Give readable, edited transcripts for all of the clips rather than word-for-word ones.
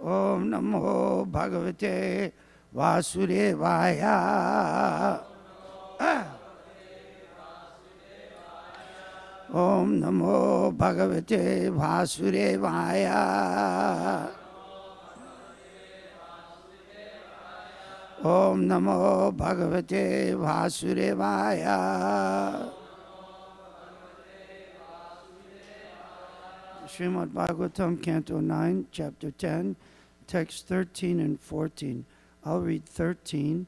Om Namo Bhagavate Vasudevaya. Om Namo Bhagavate Vasudevaya. Om Namo Bhagavate Vasudevaya. Srimad Bhagavatam, Canto 9, Chapter 10, Text 13 and 14. I'll read 13,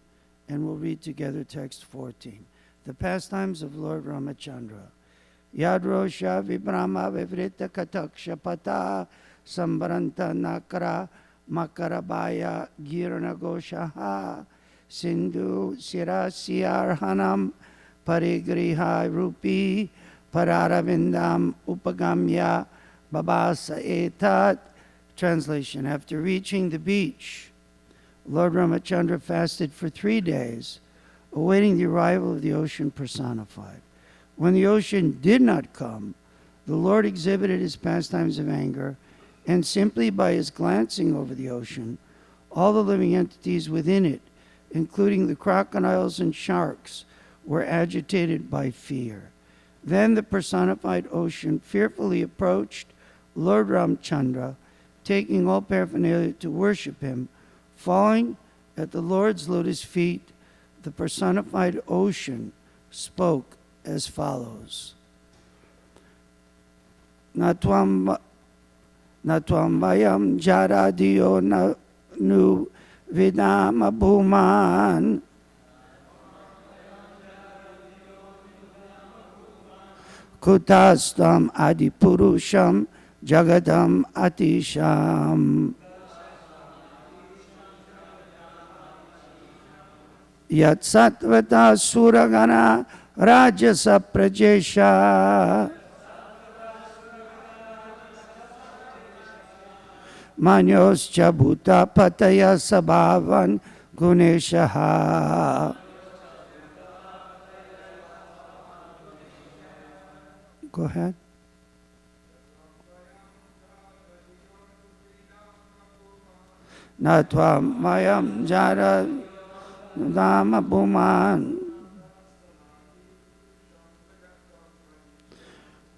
and we'll read together text 14. The Pastimes of Lord Ramachandra. Yadrosha Vibrama Vivrita Kataksha Pata Sambaranta Nakara Makarabaya Giranagoshaha Sindhu Sirasiyarhanam Parigriha Rupi Pararavindam Upagamya Babasa Etat. Translation. After reaching the beach, Lord Ramachandra fasted for 3 days, awaiting the arrival of the ocean personified. When the ocean did not come, the Lord exhibited his pastimes of anger, and simply by his glancing over the ocean, all the living entities within it, including the crocodiles and sharks, were agitated by fear. Then the personified ocean fearfully approached Lord Ramachandra, taking all paraphernalia to worship him. Falling at the Lord's lotus feet, the personified ocean spoke as follows. Natvam vayam jaradiyo nu vidam abhuman kutastam adipurusham jagadam atisham yat satvata suragana rajasa prajesha manyoscha bhuta pataya sabhavan guneshaha. Go ahead. Natvam mayam jara dama bhuman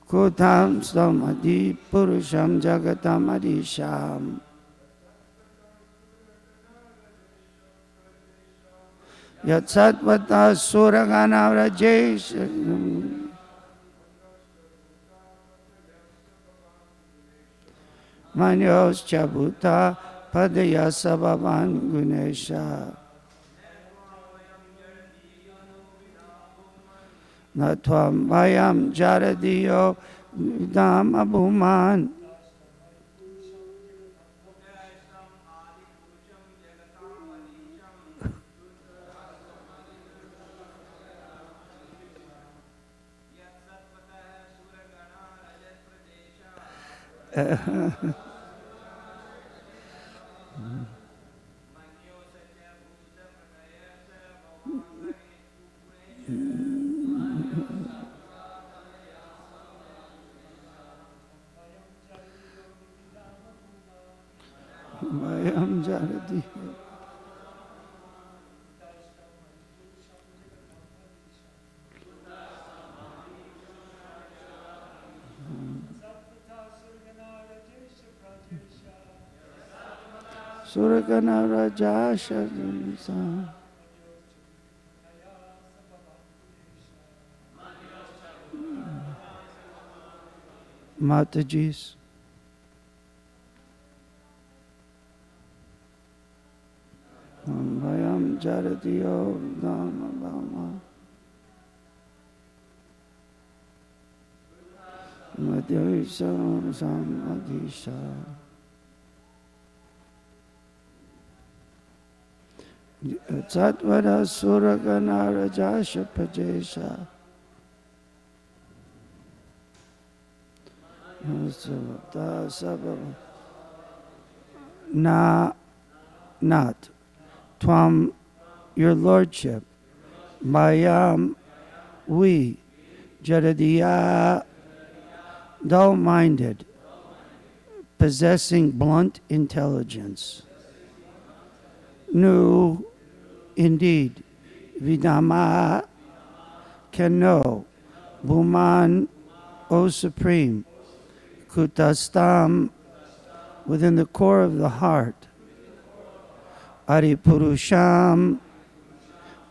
kutam samadi purusham jagatam adisham yat satvata suragana rajesh manyos chabuta padaya sabhavan gunesha. Natvam vayam jaradiyo vidam abhuman vayam jaradiyo. Suragana Rajasha Matajis. Vayam Jaradiyo Dhamma Bhama Madhyavisa Samadhisha Satvara Suragana Rajasha Prajesha Not Tvam, your lordship, Mayam, we, Jaradiya, dull-minded, possessing blunt intelligence. Nu, indeed, Vidama, can know, Bhuman, O Supreme, Kutastam, within the core of the heart, Adipurusham,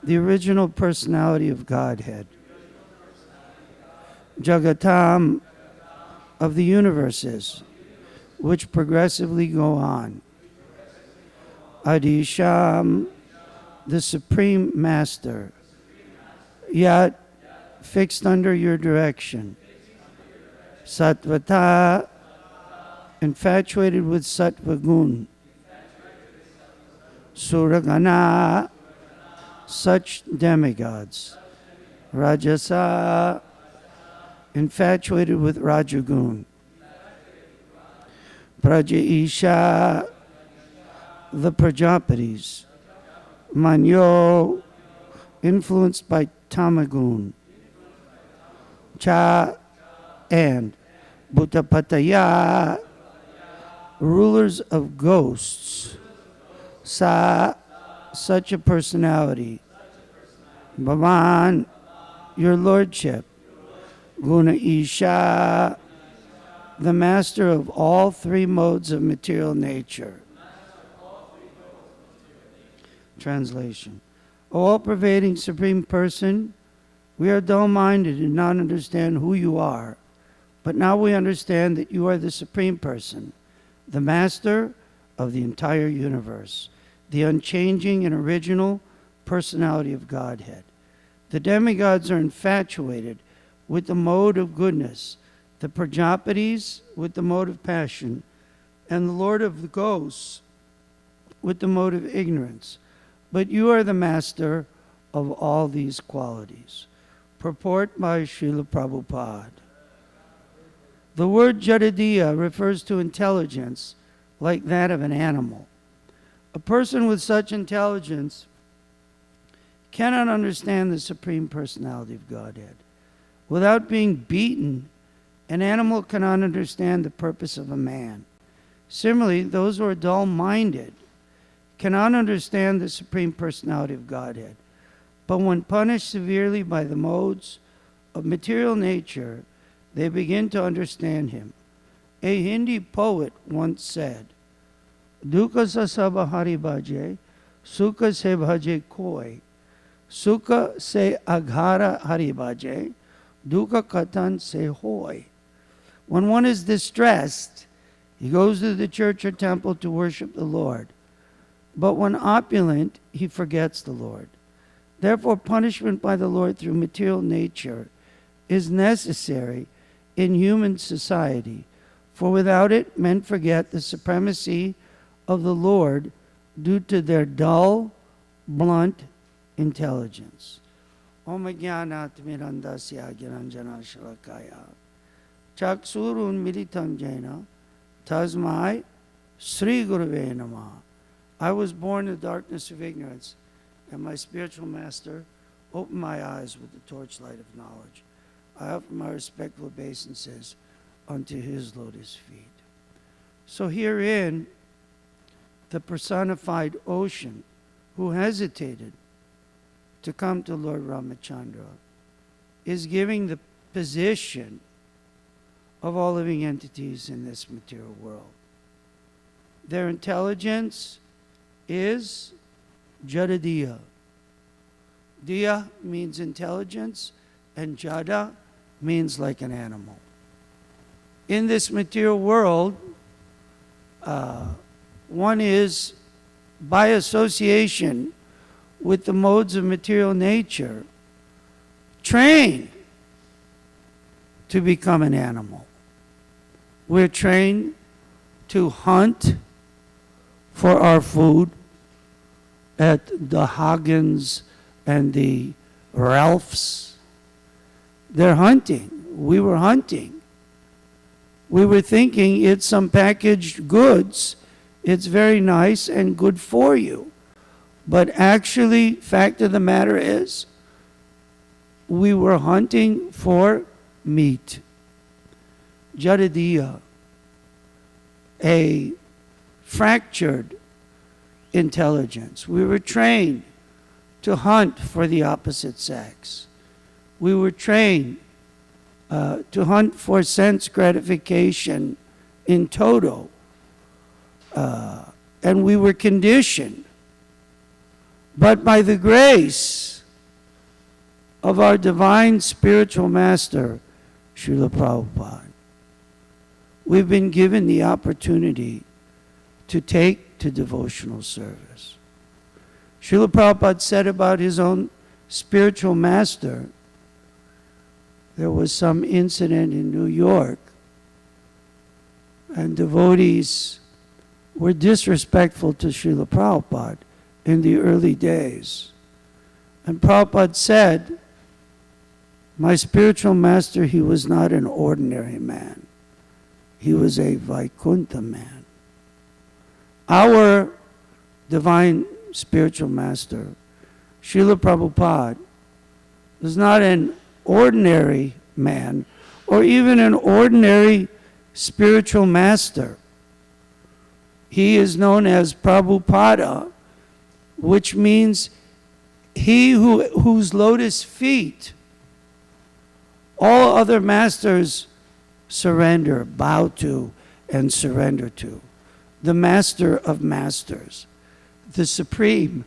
the original personality of Godhead, Jagatam, of the universes, which progressively go on, Adisham, the Supreme Master, yet fixed under your direction, Satvata, infatuated with Sattva Gun, Suragana, such demigods, Rajasa, infatuated with Rajagun, Prajaisha, the Prajapatis, Manyo, influenced by Tamagun, Cha, and Bhuttapataya, rulers of ghosts, Sa, such a personality, Bhavan, your lordship, Guna Isha, the master of all three modes of material nature. Translation. O all-pervading Supreme Person, we are dull-minded and not understand who you are, but now we understand that you are the Supreme Person, the Master of the entire universe, the unchanging and original personality of Godhead. The demigods are infatuated with the mode of goodness, the Prajapatis with the mode of passion, and the Lord of the ghosts with the mode of ignorance. But you are the master of all these qualities. Purport by Srila Prabhupada. The word Jadadiya refers to intelligence like that of an animal. A person with such intelligence cannot understand the Supreme Personality of Godhead. Without being beaten, an animal cannot understand the purpose of a man. Similarly, those who are dull-minded cannot understand the Supreme Personality of Godhead. But when punished severely by the modes of material nature, they begin to understand him. A Hindi poet once said, Dukha sa sab hari bhaje, sukha se bhaje koi, sukha se aghara hari bhaje, dukha katan se hoy. When one is distressed, he goes to the church or temple to worship the Lord. But when opulent, he forgets the Lord. Therefore, punishment by the Lord through material nature is necessary in human society, for without it, men forget the supremacy of the Lord due to their dull, blunt intelligence. Om Jnanat Mirandasya Gyananjana Shalakaya Chaksurun Militam Jena Tasmai Sri Guruve Namah. I was born in the darkness of ignorance, and my spiritual master opened my eyes with the torchlight of knowledge. I offer my respectful obeisances unto his lotus feet. So herein, the personified ocean, who hesitated to come to Lord Ramachandra, is giving the position of all living entities in this material world. Their intelligence is Jadadiya. Diya means intelligence, and Jada means like an animal. In this material world, one is, by association with the modes of material nature, trained to become an animal. We're trained to hunt for our food at the Hagens and the Ralphs. They're hunting. We were hunting. We were thinking it's some packaged goods. It's very nice and good for you. But actually, fact of the matter is, we were hunting for meat. Jadadiya. a fractured intelligence. We were trained to hunt for the opposite sex. We were trained to hunt for sense gratification in toto. And we were conditioned. But by the grace of our divine spiritual master, Srila Prabhupada, we've been given the opportunity to take to devotional service. Srila Prabhupada said about his own spiritual master, there was some incident in New York, and devotees were disrespectful to Srila Prabhupada in the early days. And Prabhupada said, my spiritual master, he was not an ordinary man. He was a Vaikuntha man. Our divine spiritual master, Srila Prabhupada, was not an ordinary man or even an ordinary spiritual master. He is known as Prabhupada, which means he whose lotus feet all other masters surrender, bow to, and surrender to. The master of masters, the supreme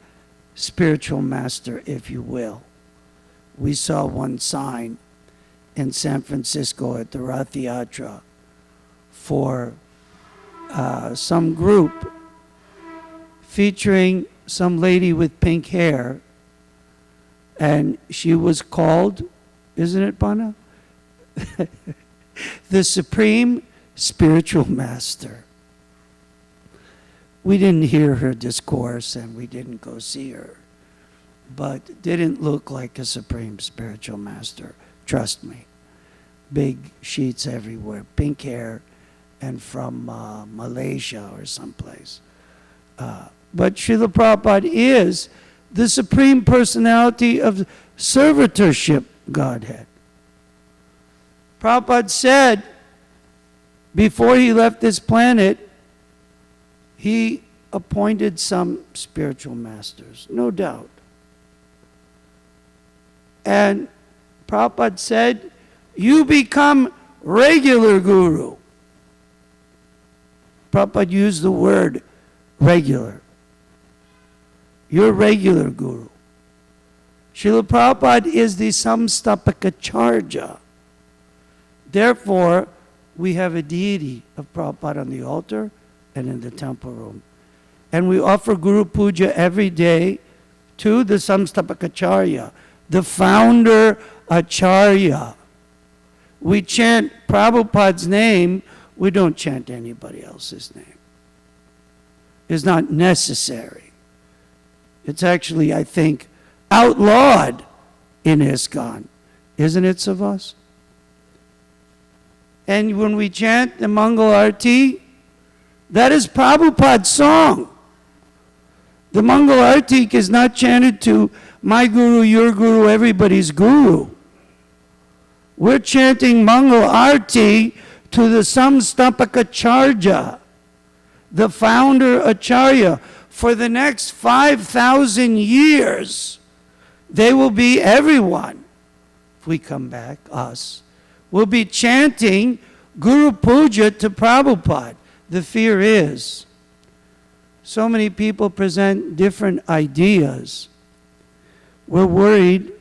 spiritual master, if you will. We saw one sign in San Francisco at the Rath Yatra for some group featuring some lady with pink hair, and she was called, isn't it, Bana? The Supreme Spiritual Master. We didn't hear her discourse and we didn't go see her, but didn't look like a Supreme Spiritual Master, trust me. Big sheets everywhere, pink hair, and from Malaysia or someplace. But Srila Prabhupada is the Supreme Personality of Servitorship Godhead. Prabhupada said before he left this planet, he appointed some spiritual masters, no doubt. And Prabhupada said, you become regular guru. Prabhupada used the word regular. You're regular guru. Srila Prabhupada is the Samstapakacharya. Therefore, we have a deity of Prabhupada on the altar and in the temple room. And we offer Guru Puja every day to the Samstapakacharya, the founder Acharya. We chant Prabhupada's name, we don't chant anybody else's name. It's not necessary. It's actually, I think, outlawed in ISKCON. Isn't it, Savas? And when we chant the Mangal Arti, that is Prabhupada's song. The Mangal Arti is not chanted to my guru, your guru, everybody's guru. We're chanting Mangal Arti to the Samstapakacharya, the founder Acharya. For the next 5,000 years, they will be everyone. If we come back, us, will be chanting Guru Puja to Prabhupada. The fear is, so many people present different ideas. We're worried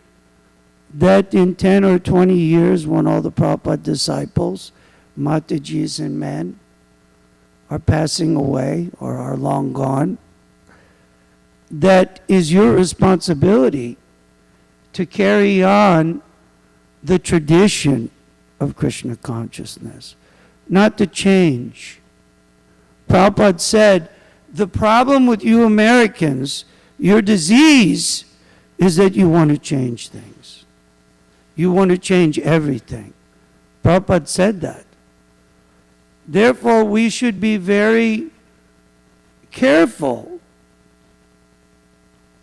that in 10 or 20 years, when all the Prabhupada disciples, Matajis and men, are passing away or are long gone, that is your responsibility to carry on the tradition of Krishna consciousness, not to change. Prabhupada said, the problem with you Americans, your disease, is that you want to change things. You want to change everything. Prabhupada said that. Therefore, we should be very careful.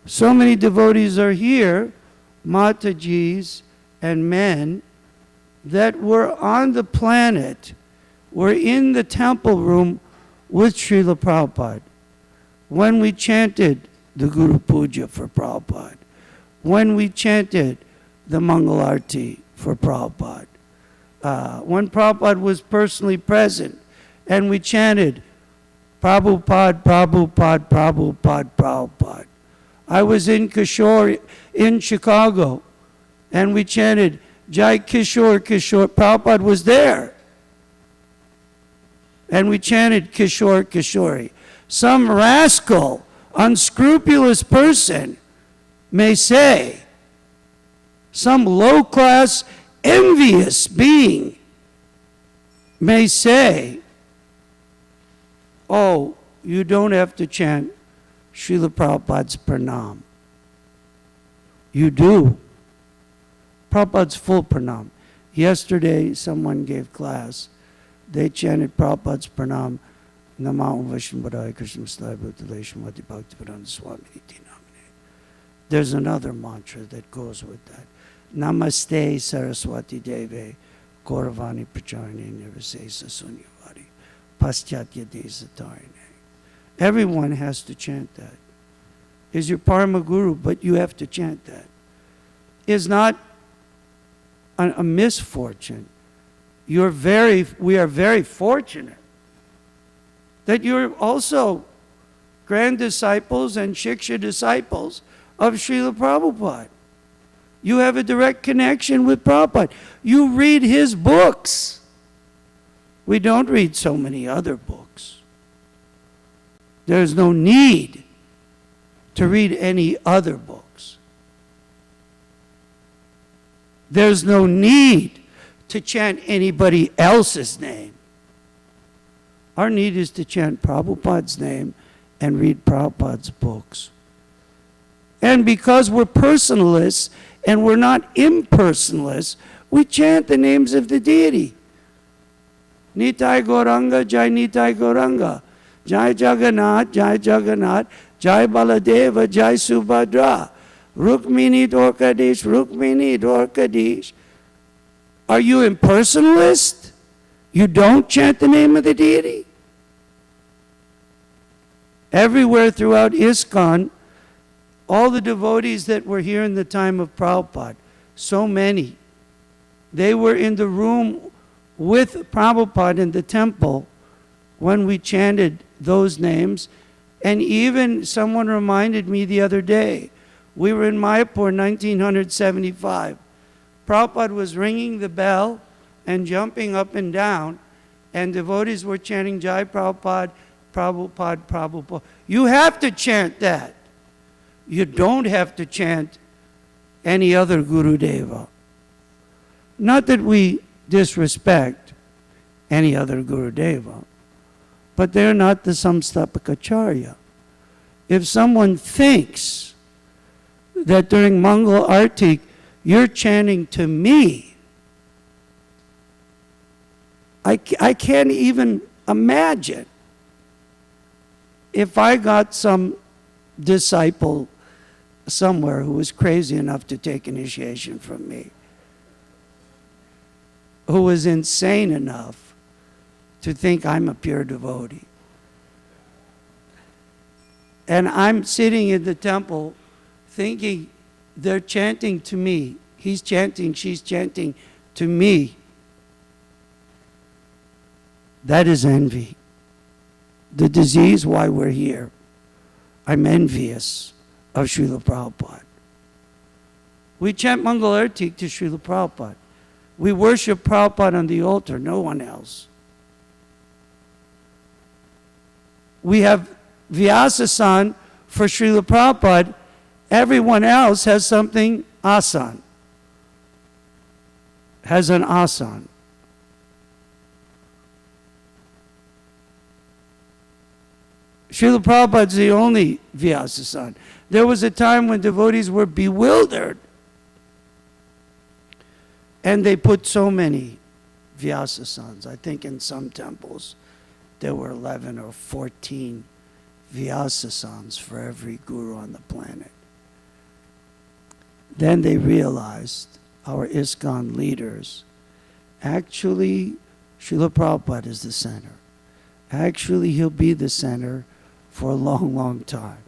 So many devotees are here, Matajis and men, that were on the planet, were in the temple room with Srila Prabhupada, when we chanted the Guru Puja for Prabhupada, when we chanted the Mangal Arti for Prabhupada, when Prabhupada was personally present, and we chanted Prabhupada, Prabhupada, Prabhupada, Prabhupada. I was in Kishore in Chicago, and we chanted Jai Kishore, Kishore. Prabhupada was there. And we chanted Kishore, Kishore. Some rascal, unscrupulous person may say, some low-class, envious being may say, oh, you don't have to chant Srila Prabhupada's pranam. You do. Prabhupada's full pranam. Yesterday, someone gave class. They chanted Prabhupada's pranam. Namo Vishnupadaya Krishna Sthaya Bhutale Shrimati Bhaktivedanta Swami Niti Namane. There's another mantra that goes with that. Namaste Saraswati Deve Gauravani Pracharine Nirvisesa Sunyavari Paschatya Desatarine. Everyone has to chant that. Is your Parama Guru, but you have to chant that. Is not a misfortune. We are very fortunate that you're also grand disciples and Shiksha disciples of Srila Prabhupada. You have a direct connection with Prabhupada. You read his books. We don't read so many other books. There's no need to read any other books. There's no need to chant anybody else's name. Our need is to chant Prabhupada's name and read Prabhupada's books. And because we're personalists and we're not impersonalists, we chant the names of the deity. Nitai Gauranga, Jai Nitai Gauranga. Jai Jagannath, Jai Jagannath. Jai Baladeva, Jai Subhadra. Rukmini Dwarkadish, Rukmini Dwarkadish. Are you impersonalist? You don't chant the name of the deity? Everywhere throughout ISKCON, all the devotees that were here in the time of Prabhupada, so many, they were in the room with Prabhupada in the temple when we chanted those names. And even someone reminded me the other day, we were in Mayapur, 1975. Prabhupada was ringing the bell and jumping up and down, and devotees were chanting Jai Prabhupada, Prabhupada, Prabhupada. You have to chant that. You don't have to chant any other Guru Deva. Not that we disrespect any other Guru Deva, but they're not the Samstapakacharya. If someone thinks that during Mangal Arti you're chanting to me, I can't even imagine if I got some disciple somewhere who was crazy enough to take initiation from me, who was insane enough to think I'm a pure devotee. And I'm sitting in the temple thinking they're chanting to me. He's chanting, she's chanting to me. That is envy. The disease why we're here. I'm envious of Srila Prabhupada. We chant Mangal Arti to Srila Prabhupada. We worship Prabhupada on the altar, no one else. We have Vyasasan for Srila Prabhupada. Everyone else has something asan. Has an asan. Srila Prabhupada's the only Vyasasan. There was a time when devotees were bewildered. And they put so many Vyasasans. I think in some temples there were 11 or 14 Vyasasans for every guru on the planet. Then they realized, our ISKCON leaders, actually Srila Prabhupada is the center. Actually, he'll be the center for a long, long time.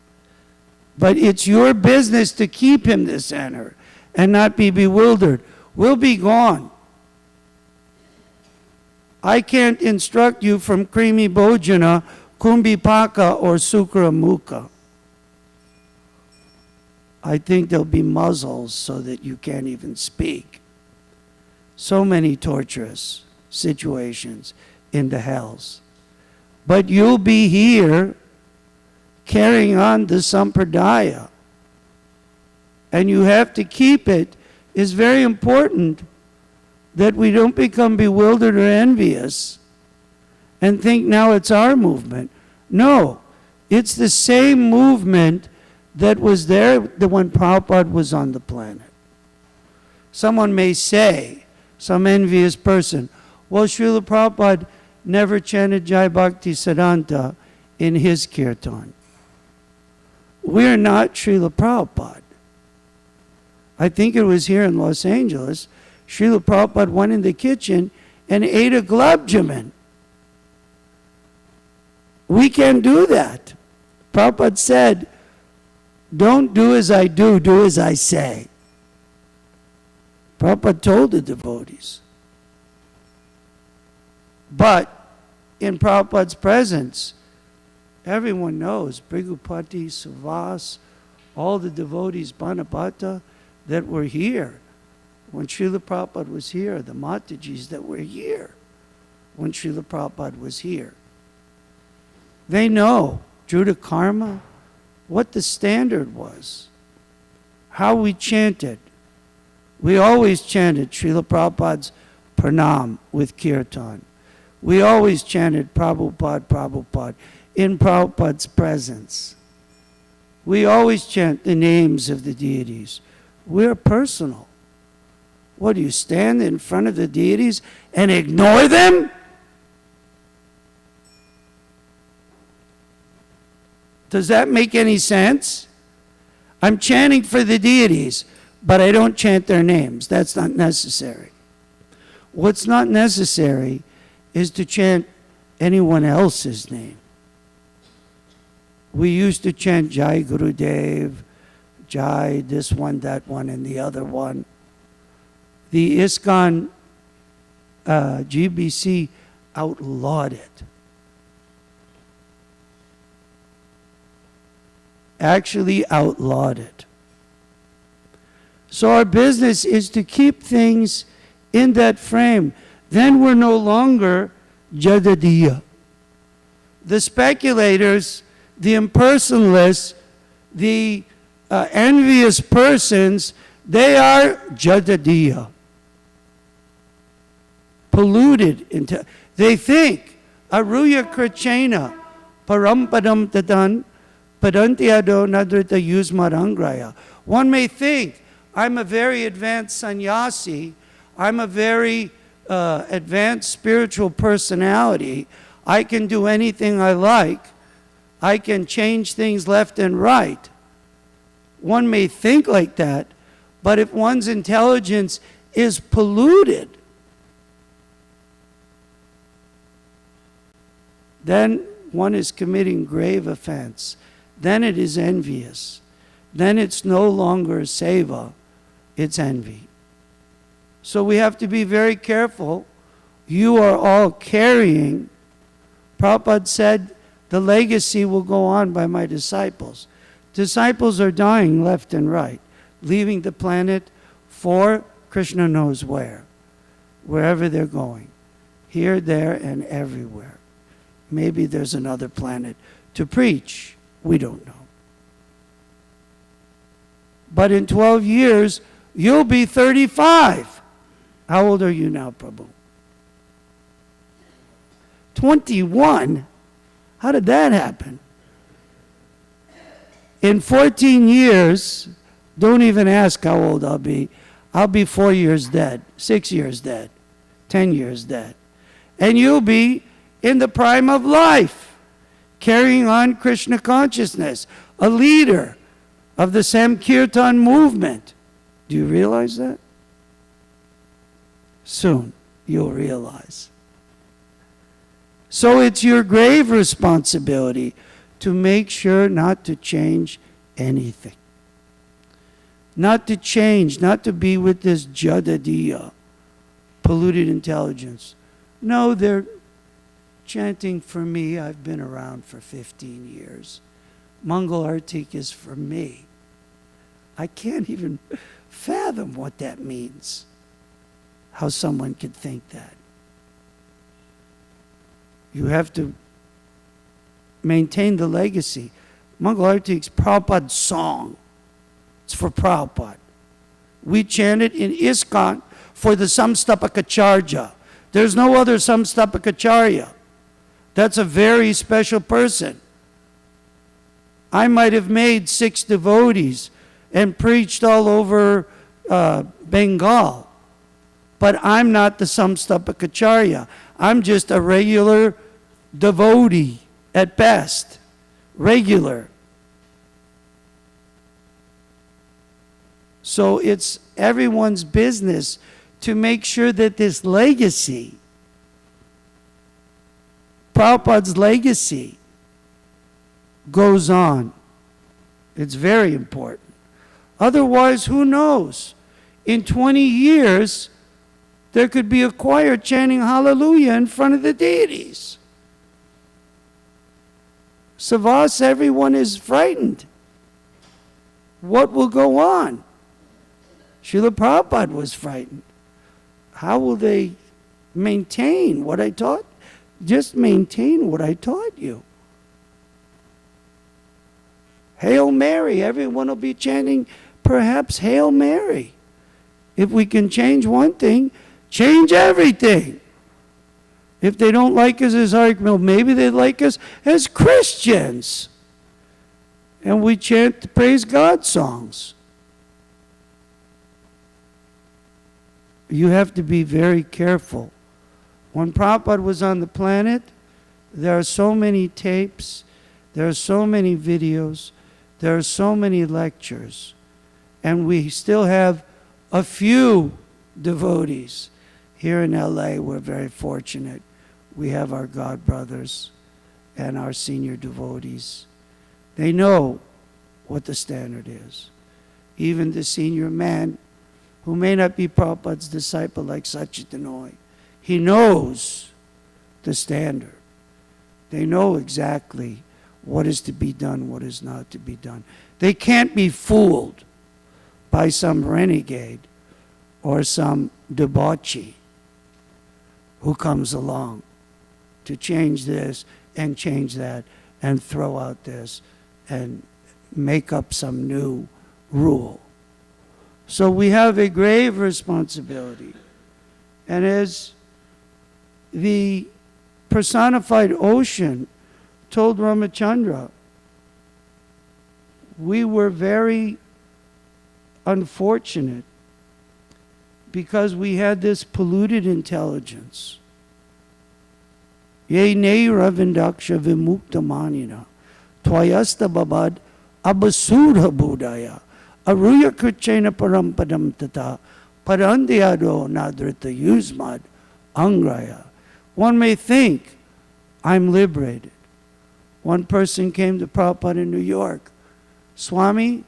But it's your business to keep him the center and not be bewildered. We'll be gone. I can't instruct you from Krimi Bhojana, Kumbhipaka, or Sukramukha. I think there'll be muzzles so that you can't even speak. So many torturous situations in the hells. But you'll be here carrying on the sampradaya. And you have to keep it. It's very important that we don't become bewildered or envious and think now it's our movement. No, it's the same movement that was there when Prabhupada was on the planet. Someone may say, some envious person, well, Srila Prabhupada never chanted Jai Bhakti Siddhanta in his kirtan. We're not Srila Prabhupada. I think it was here in Los Angeles, Srila Prabhupada went in the kitchen and ate a gulab jamun. We can't do that. Prabhupada said, don't do as I do, do as I say. Prabhupada told the devotees. But in Prabhupada's presence, everyone knows, Brigupati, Suvas, all the devotees, Banabhata, that were here. When Srila Prabhupada was here, the Matajis that were here when Srila Prabhupada was here. They know, Druta Karma, what the standard was, how we chanted. We always chanted Srila Prabhupada's Pranam with Kirtan. We always chanted Prabhupada, Prabhupada in Prabhupada's presence. We always chant the names of the deities. We're personal. What, do you stand in front of the deities and ignore them? Does that make any sense? I'm chanting for the deities, but I don't chant their names. That's not necessary. What's not necessary is to chant anyone else's name. We used to chant Jai Gurudev, Jai this one, that one, and the other one. The ISKCON GBC outlawed it. Actually outlawed it. So our business is to keep things in that frame. Then we're no longer Jadadiya. The speculators, the impersonalists, the envious persons, they are Jadadiya. Polluted into, they think, Aruya Krachena, Parampadam Tadan, Padantiado Nadrita Yusmarangraya. One may think, I'm a very advanced sannyasi, I'm a very advanced spiritual personality, I can do anything I like, I can change things left and right. One may think like that, but if one's intelligence is polluted, then one is committing grave offense. Then it is envious. Then it's no longer seva, it's envy. So we have to be very careful. You are all carrying. Prabhupada said, the legacy will go on by my disciples. Disciples are dying left and right, leaving the planet for Krishna knows where, wherever they're going, here, there, and everywhere. Maybe there's another planet to preach. We don't know. But in 12 years, you'll be 35. How old are you now, Prabhu? 21? How did that happen? In 14 years, don't even ask how old I'll be. I'll be 4 years dead, 6 years dead, 10 years dead. And you'll be in the prime of life, carrying on Krishna consciousness, a leader of the Sankirtan movement. Do you realize that? Soon you'll realize. So it's your grave responsibility to make sure not to change anything. Not to change, not to be with this jadadiya, polluted intelligence. No, they're chanting for me. I've been around for 15 years. Mangal Artik is for me. I can't even fathom what that means. How someone could think that. You have to maintain the legacy. Mangal Artik's Prabhupada's song. It's for Prabhupada. We chant it in ISKCON for the Samstapakacharya. There's no other Samstapakacharya. That's a very special person. I might have made 6 devotees and preached all over Bengal, but I'm not the Samstapakacharya. I'm just a regular devotee at best. Regular. So it's everyone's business to make sure that this legacy, Prabhupada's legacy, goes on. It's very important. Otherwise, who knows? In 20 years, there could be a choir chanting hallelujah in front of the deities. Savas, everyone is frightened. What will go on? Srila Prabhupada was frightened. How will they maintain what I taught? Just maintain what I taught you. Hail Mary, everyone will be chanting perhaps Hail Mary. If we can change one thing, change everything. If they don't like us as argument, maybe they like us as Christians. And we chant the praise God songs. You have to be very careful. When Prabhupada was on the planet, there are so many tapes, there are so many videos, there are so many lectures, and we still have a few devotees. Here in LA, we're very fortunate. We have our God brothers and our senior devotees. They know what the standard is. Even the senior man, who may not be Prabhupada's disciple like Sachitanoi, he knows the standard. They know exactly what is to be done, what is not to be done. They can't be fooled by some renegade or some debauchee who comes along to change this and change that and throw out this and make up some new rule. So we have a grave responsibility. And as the personified ocean told Ramachandra, we were very unfortunate because we had this polluted intelligence. Ye ne ravindaksha vimukta manina, twayasta babad abasura budaya, aruya kuchena parampadam tata, parandyado nadrita yusmad angraya. One may think, I'm liberated. One person came to Prabhupada in New York. Swami,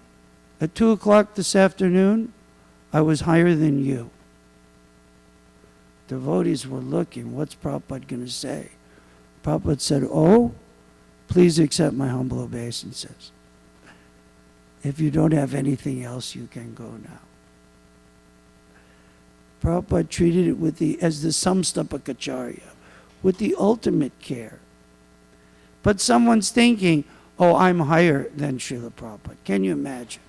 at 2 o'clock this afternoon, I was higher than you. Devotees were looking, what's Prabhupada going to say? Prabhupada said, oh, please accept my humble obeisances. If you don't have anything else, you can go now. Prabhupada treated it as the samstapakacharya, with the ultimate care. But someone's thinking, oh, I'm higher than Srila Prabhupada. Can you imagine?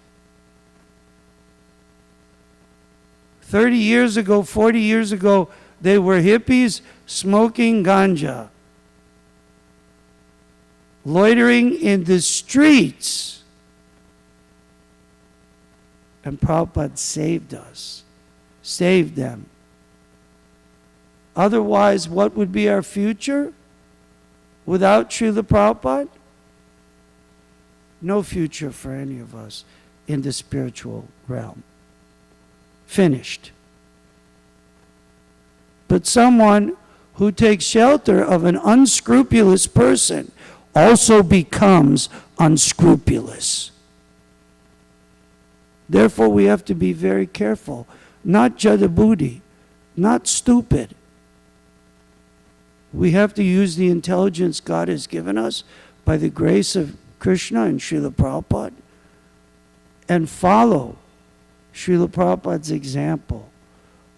30 years ago, 40 years ago, they were hippies smoking ganja, loitering in the streets. And Prabhupada saved us, saved them. Otherwise, what would be our future without Srila Prabhupada? No future for any of us in the spiritual realm. Finished. But someone who takes shelter of an unscrupulous person also becomes unscrupulous. Therefore, we have to be very careful. Not jadabudi, not stupid. We have to use the intelligence God has given us by the grace of Krishna and Srila Prabhupada and follow Srila Prabhupada's example.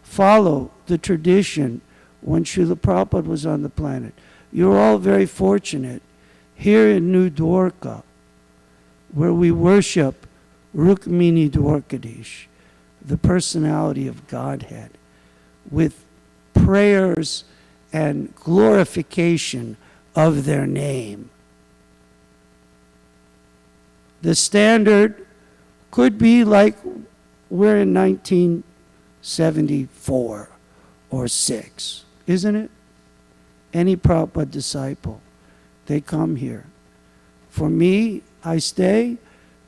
Follow the tradition when Srila Prabhupada was on the planet. You're all very fortunate here in New Dwarka, where we worship Rukmini Dwarkadish, the personality of Godhead, with prayers and glorification of their name. The standard could be like we're in 1974 or 6, isn't it? Any Prabhupada disciple, they come here. For me, I stay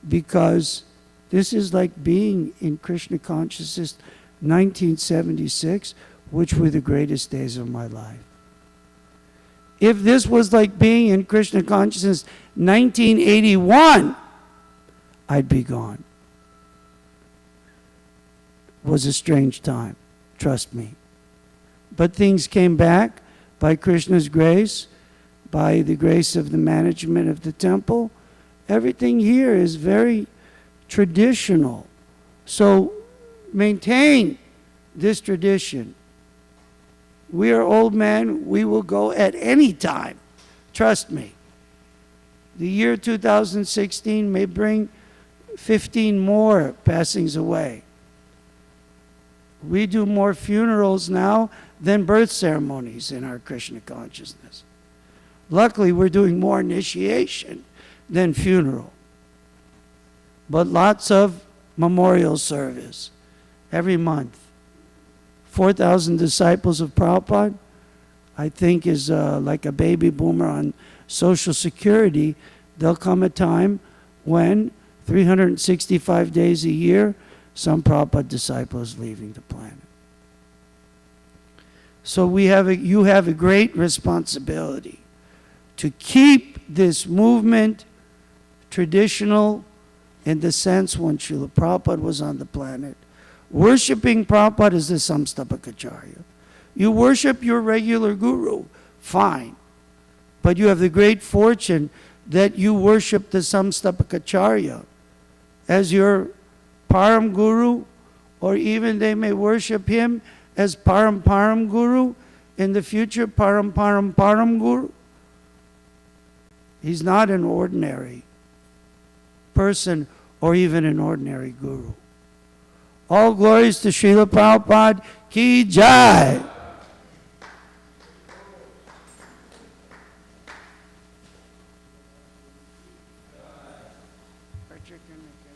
because this is like being in Krishna consciousness 1976, which were the greatest days of my life. If this was like being in Krishna consciousness 1981, I'd be gone. It was a strange time, trust me. But things came back by Krishna's grace, by the grace of the management of the temple. Everything here is very traditional. So maintain this tradition. We are old men. We will go at any time. Trust me. The year 2016 may bring 15 more passings away. We do more funerals now than birth ceremonies in our Krishna consciousness. Luckily, we're doing more initiation than funeral. But lots of memorial service every month. 4,000 disciples of Prabhupada, I think, is like a baby boomer on Social Security. There'll come a time when 365 days a year, some Prabhupada disciple is leaving the planet. So you have a great responsibility to keep this movement traditional in the sense when Srila Prabhupada was on the planet. Worshipping Prabhupada is the Samstapakacharya. You worship your regular guru, fine. But you have the great fortune that you worship the Samstapakacharya as your Param Guru, or even they may worship him as Param Param Guru, in the future Param Param Param Guru. He's not an ordinary person or even an ordinary guru. All glories to Srila Prabhupada ki jai. Chicken again.